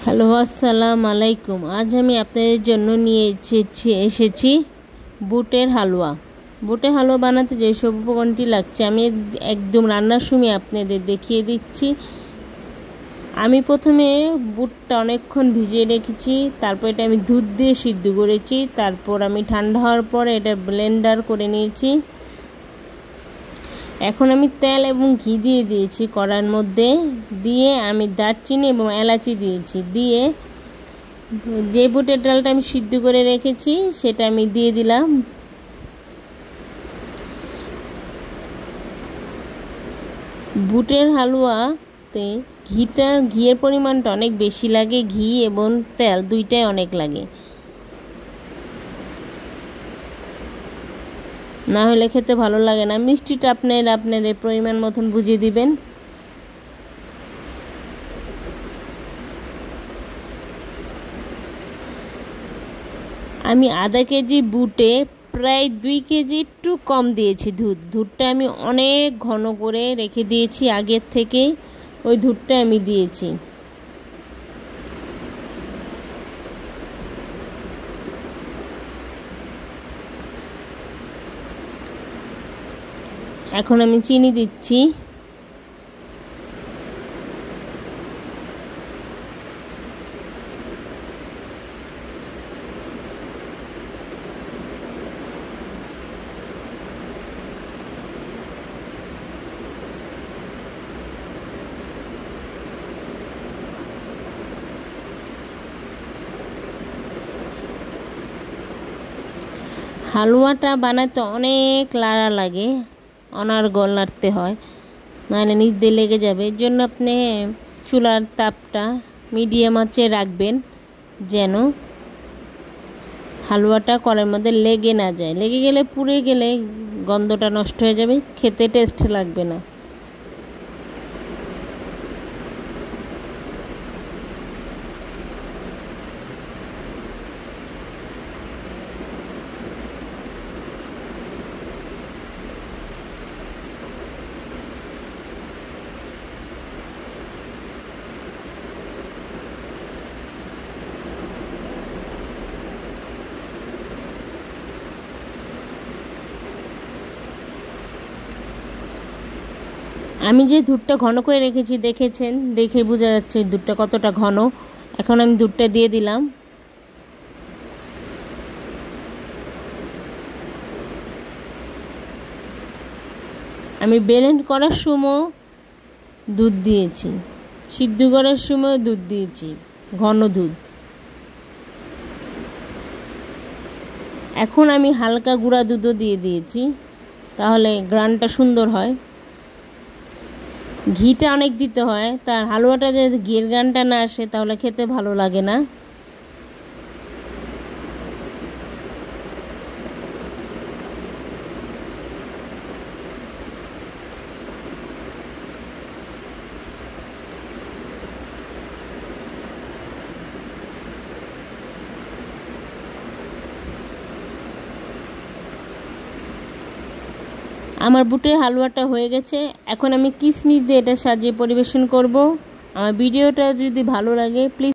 Hello, আসসালামু আলাইকুম। আজ আমি আপনাদের জন্য নিয়ে এসেছি বুটের হালুয়া। বুটের হালুয়া বানাতে যেসব উপকরণটি লাগছে আমি একদম রান্নার সময় আপনাদের দেখিয়ে দিচ্ছি। আমি প্রথমে বুটটা অনেকক্ষণ ভিজিয়ে রেখেছি, তারপর এটা আমি দুধ দিয়ে সিদ্ধ করেছি, তারপর আমি ঠান্ডা হওয়ার পরে এটা ব্লেন্ডার করে নিয়েছি। এখন আমি তেল এবং ঘি দিয়ে দিয়েছি কড়াইয়ের মধ্যে, দিয়ে আমি দারচিনি এবং এলাচি দিয়েছি, দিয়ে যে বুটের ডালটা আমি সিদ্ধ করে রেখেছি সেটা আমি দিয়ে দিলাম। বুটের হালুয়াতে ঘিয়ের পরিমাণটা অনেক বেশি লাগে, ঘি এবং তেল দুইটাই অনেক লাগে, না হলে খেতে ভালো লাগে না। মিষ্টিটা আপনাদের পরিমাণ মতন বুঝিয়ে দিবেন। আমি আধা কেজি বুটে প্রায় 2 কেজি একটু কম দিয়েছি দুধটা আমি অনেক ঘন করে রেখে দিয়েছি আগের থেকে, ওই দুধটা আমি দিয়েছি। এখন আমি চিনি দিচ্ছি। হালুয়াটা বানাতে অনেক লাড়া লাগে, অনর্গল নাড়তে হয়, নাহলে নিচ দিয়ে লেগে যাবে। এর জন্য আপনি চুলার তাপটা মিডিয়াম আঁচে রাখবেন, যেন হালুয়াটা কড়াইয়ের মধ্যে লেগে না যায়। লেগে গেলে পুড়ে গেলে গন্ধটা নষ্ট হয়ে যাবে, খেতে টেস্ট লাগবে না। আমি যে দুধটা ঘন করে রেখেছি দেখেছেন, দেখে বোঝা যাচ্ছে দুধটা কতটা ঘন। এখন আমি দুধটা দিয়ে দিলাম। আমি ব্লেন্ড করার সময় দুধ দিয়েছি, সিদ্ধ করার সময় দুধ দিয়েছি, ঘন দুধ। এখন আমি হালকা গুঁড়া দুধও দিয়ে দিয়েছি, তাহলে গ্রানটা সুন্দর হয়। ঘিটা অনেক দিতে হয়, তার হালুয়াটা যদি ঘিয়ের গ্রানটা না আসে তাহলে খেতে ভালো লাগে না। আমার বুটের হালুয়াটা হয়ে গেছে। এখন আমি কিশমিশ দিয়ে এটা সাজিয়ে পরিবেশন করব। আমার ভিডিওটা যদি ভালো লাগে প্লিজ